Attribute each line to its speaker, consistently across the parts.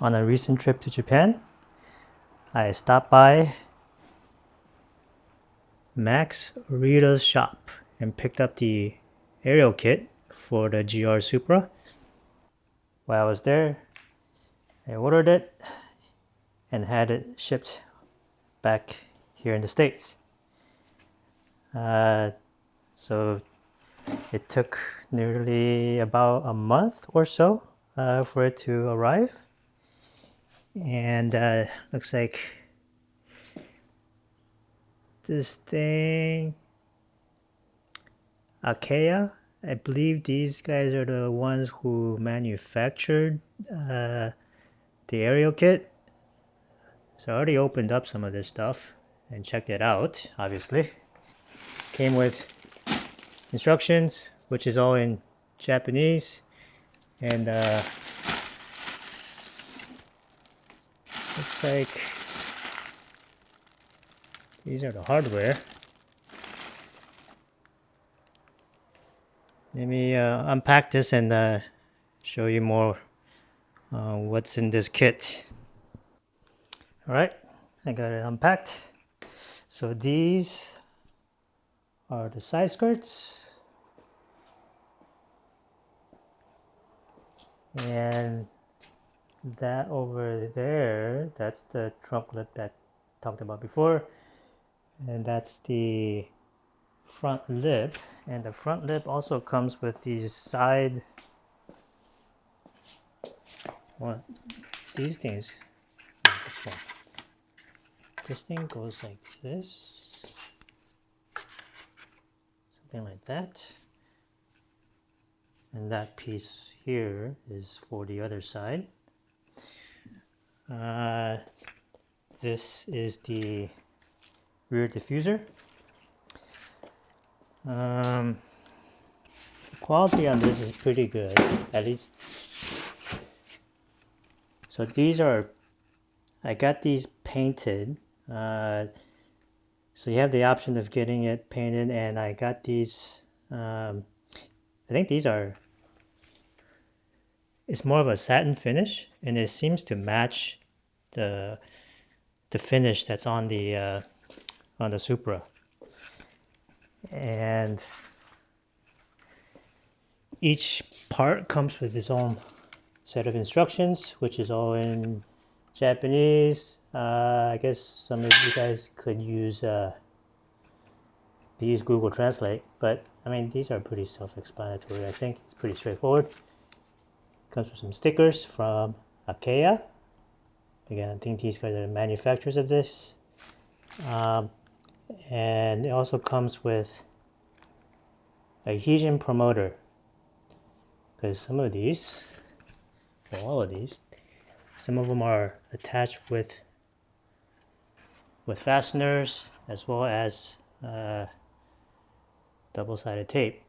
Speaker 1: On a recent trip to Japan, I stopped by Max Orido's shop and picked up the aerial kit for the GRSupra. While I was there, I ordered it and had it shipped back here in the States. So it took nearly about a month or so for it to arrive. And looks like this thing, Akea, I believe these guys are the ones who manufactured the aerial kit. So I already opened up some of this stuff and checked it out, obviously. Came with instructions, which is all in Japanese, and looks like these are the hardware. Let me unpack this and show you more what's in this kit. Alright, I got it unpacked. So these are the side skirts. And that over there, that's the trunk lip that I talked about before. And that's the front lip. And the front lip also comes with these side, well, these things, this one. This thing goes like this, something like that. And that piece here is for the other side. This is the rear diffuser. The quality on this is pretty good, at least. So these are, I got these painted. So you have the option of getting it painted, and I got these, I think these are, it's more of a satin finish, and it seems to match the finish that's on the Supra. And each part comes with its own set of instructions, which is all in Japanese. I guess some of you guys could use Google Translate, but I mean, these are pretty self-explanatory. I think it's pretty straightforward. Comes with some stickers from Akea. Again, I think these guys are the manufacturers of this. And it also comes with a adhesion promoter, because some of these, well, all of these, some of them are attached with fasteners as well as double-sided tape.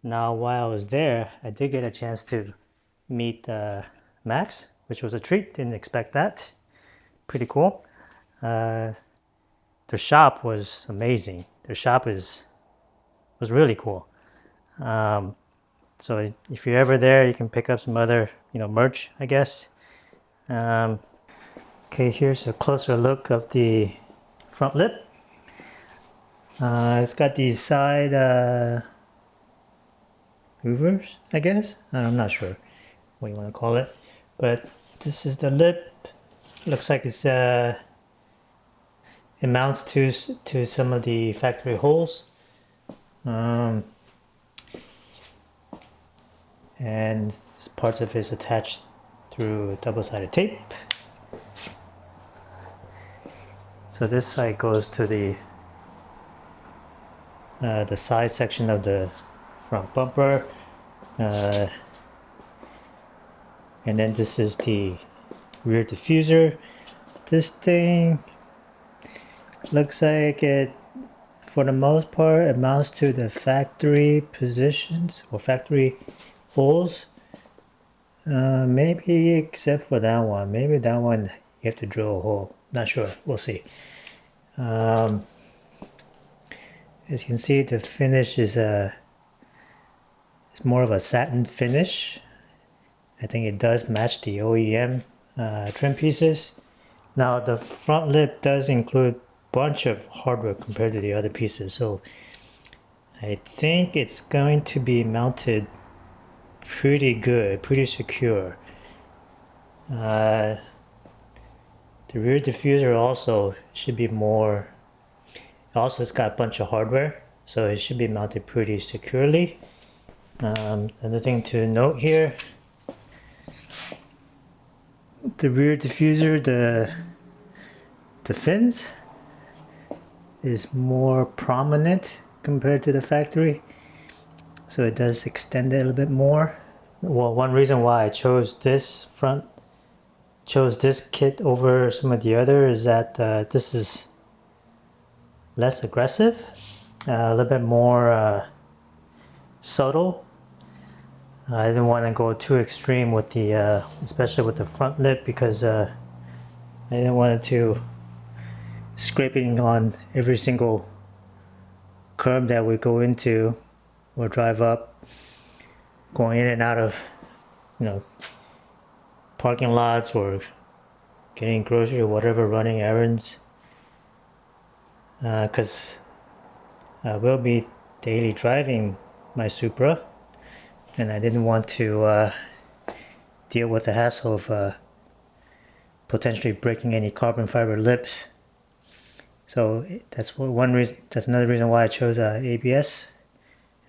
Speaker 1: Now, while I was there, I did get a chance to meet Max, which was a treat. Didn't expect that. Pretty cool. Their shop was amazing. Their shop was really cool. So if you're ever there, you can pick up some other, merch, I guess. Okay, here's a closer look of the front lip. It's got these side hoovers, I guess. I'm not sure what you want to call it, but this is the lip. Looks like it's it mounts to some of the factory holes, and parts of it is attached through double-sided tape. So this side goes to the side section of the front bumper, and then this is the rear diffuser. This thing looks like it, for the most part, it mounts to the factory positions or factory holes. Maybe except for that one. Maybe that one you have to drill a hole. Not sure. We'll see. As you can see, the finish is It's more of a satin finish. I think it does match the OEM trim pieces. Now the front lip does include a bunch of hardware compared to the other pieces, so I think it's going to be mounted pretty good, pretty secure. The rear diffuser also should be more, also it's got a bunch of hardware, so it should be mounted pretty securely. Another thing to note here, the rear diffuser, the fins is more prominent compared to the factory, so it does extend it a little bit more. Well, one reason why I chose this kit over some of the other is that this is less aggressive, a little bit more subtle. I didn't want to go too extreme with the, especially with the front lip, because I didn't want it to scraping on every single curb that we go into or drive up, going in and out of, parking lots or getting groceries or whatever, running errands. Because I will be daily driving my Supra, and I didn't want to deal with the hassle of potentially breaking any carbon fiber lips. So that's one reason. That's another reason why I chose ABS,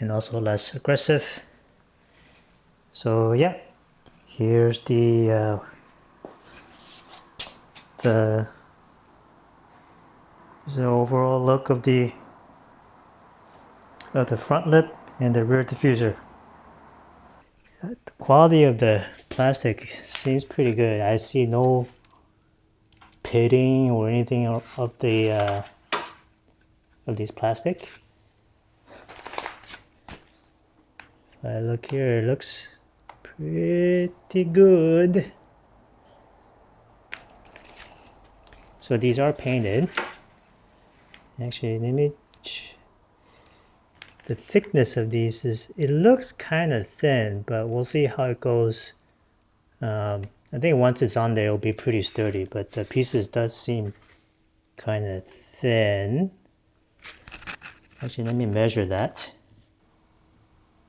Speaker 1: and also less aggressive. So yeah, here's the overall look of the front lip and the rear diffuser. The quality of the plastic seems pretty good. I see no pitting or anything of the of these plastic. If I look here, it looks pretty good. So these are painted. Actually, let me. The thickness of these is, it looks kind of thin, but we'll see how it goes. I think once it's on there, it'll be pretty sturdy, but the pieces does seem kind of thin. Actually, let me measure that.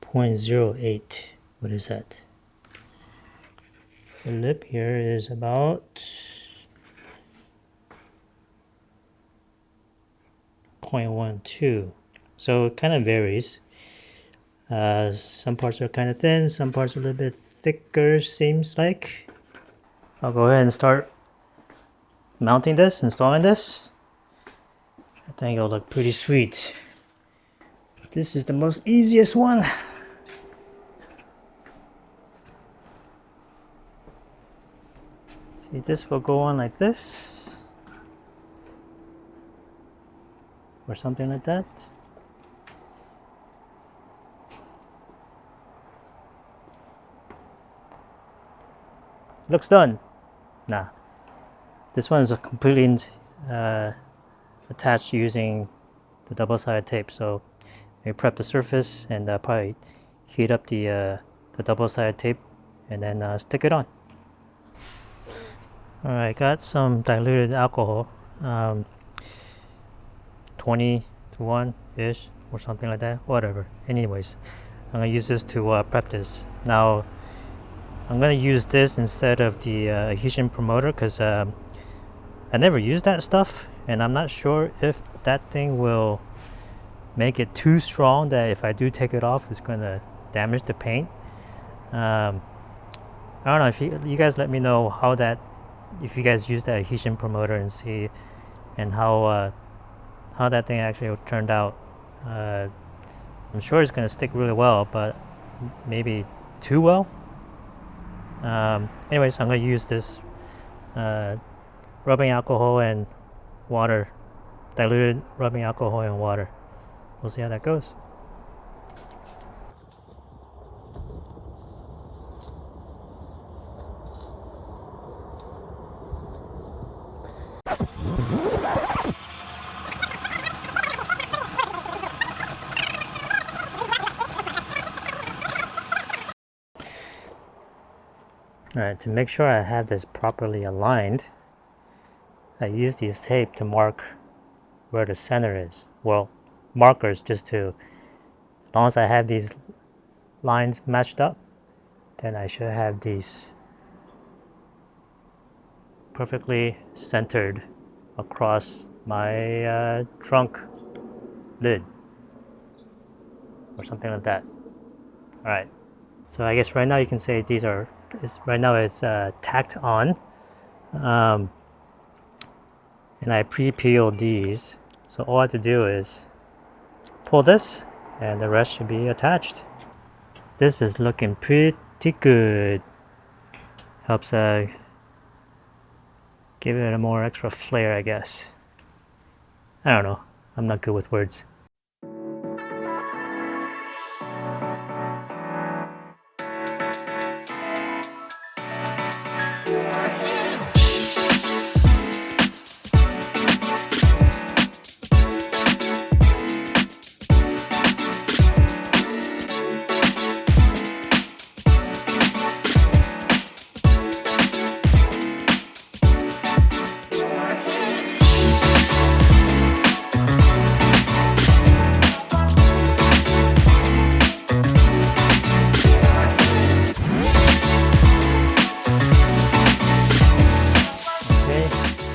Speaker 1: 0.08. What is that? The lip here is about 0.12. So it kind of varies. Some parts are kind of thin, some parts are a little bit thicker, seems like. I'll go ahead and start mounting this, installing this. I think it'll look pretty sweet. This is the most easiest one. See, this will go on like this, or something like that. Looks done. Nah, this one is completely attached using the double-sided tape. So we prep the surface and probably heat up the double-sided tape and then stick it on. All right, got some diluted alcohol, 20 to 1 ish or something like that. Whatever. Anyways, I'm gonna use this to prep this. Now, I'm going to use this instead of the adhesion promoter, because I never used that stuff, and I'm not sure if that thing will make it too strong that if I do take it off, it's going to damage the paint. I don't know, if you guys let me know how that, if you guys use that adhesion promoter, and see and how that thing actually turned out. I'm sure it's going to stick really well, but maybe too well. Anyways, I'm going to use this rubbing alcohol and water, diluted rubbing alcohol and water. We'll see how that goes. Alright, to make sure I have this properly aligned, I use these tape to mark where the center is. Well, markers just to, as long as I have these lines matched up, then I should have these perfectly centered across my trunk lid or something like that. Alright, so I guess right now you can say these are, right now it's tacked on, and I pre-peeled these, so all I have to do is pull this and the rest should be attached. This is looking pretty good. Helps give it a more extra flair, I guess. I don't know, I'm not good with words.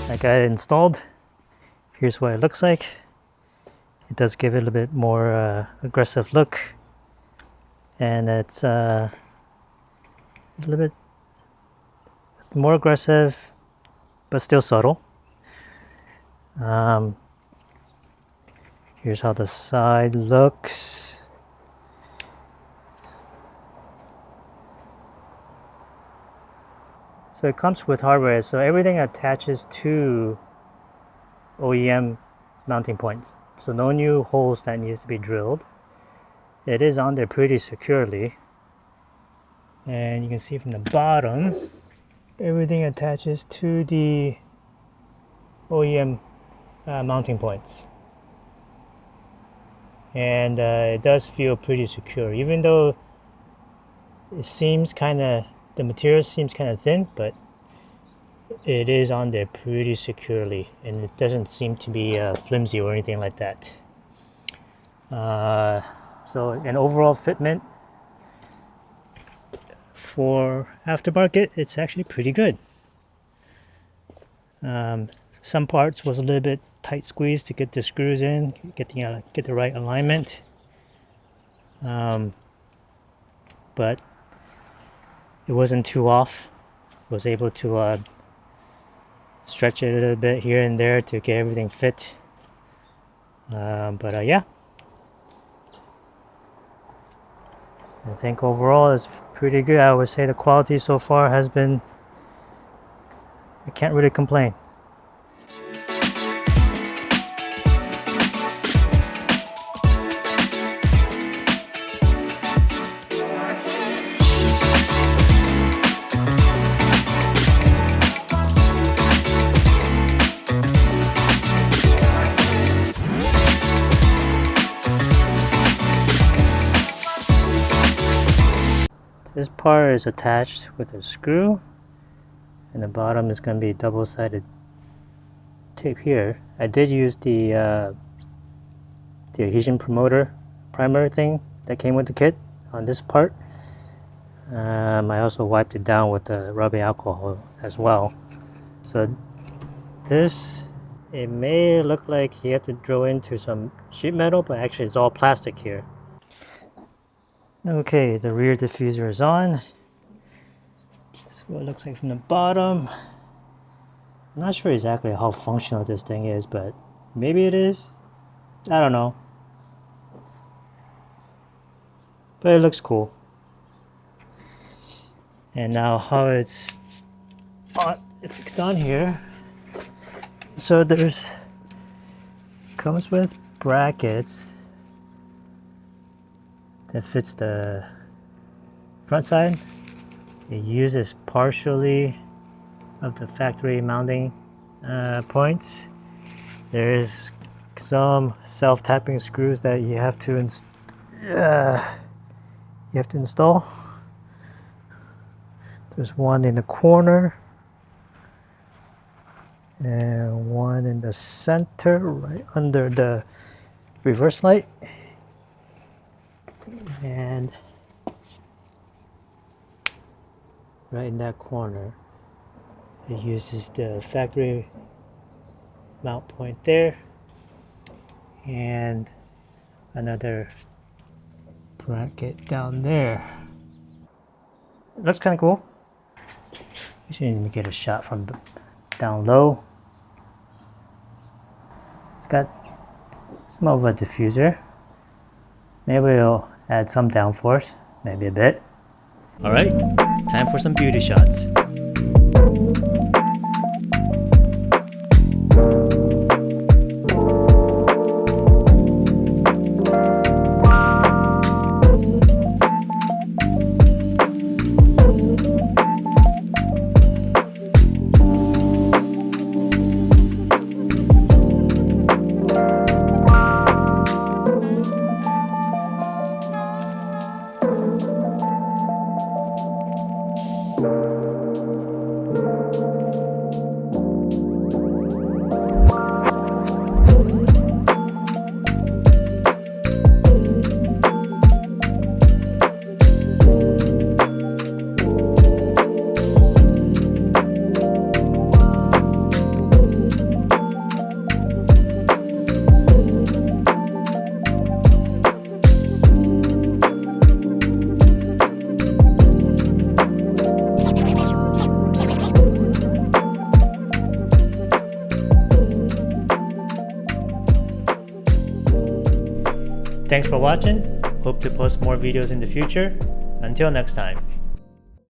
Speaker 1: I got it installed. Here's what it looks like. It does give it a little bit more aggressive look, and it's a little bit more aggressive, but still subtle. Here's how the side looks. So it comes with hardware, so everything attaches to OEM mounting points. So no new holes that needs to be drilled. It is on there pretty securely. And you can see from the bottom, everything attaches to the OEM mounting points. And it does feel pretty secure, even though it seems the material seems kind of thin, but it is on there pretty securely, and it doesn't seem to be flimsy or anything like that. So an overall fitment for aftermarket, it's actually pretty good. Some parts was a little bit tight squeezed to get the screws in, get the right alignment. But it wasn't too off. Was able to stretch it a little bit here and there to get everything fit. But yeah, I think overall it's pretty good. I would say the quality so far has been, I can't really complain. This part is attached with a screw, and the bottom is going to be double-sided tape here. I did use the adhesion promoter primer thing that came with the kit on this part. I also wiped it down with the rubbing alcohol as well. So this, it may look like you have to drill into some sheet metal, but actually it's all plastic here. Okay, the rear diffuser is on. This is what it looks like from the bottom. I'm not sure exactly how functional this thing is, but maybe it is. I don't know. But it looks cool. And now how it's fixed on here. So comes with brackets that fits the front side. It uses partially of the factory mounting points. There is some self-tapping screws that you have to install. There's one in the corner and one in the center right under the reverse light, and right in that corner it uses the factory mount point there, and another bracket down there. It looks kind of cool. You should even get a shot from down low. It's got some of a diffuser. Maybe it'll add some downforce, maybe a bit. All right, time for some beauty shots. Thanks for watching. Hope to post more videos in the future. Until next time.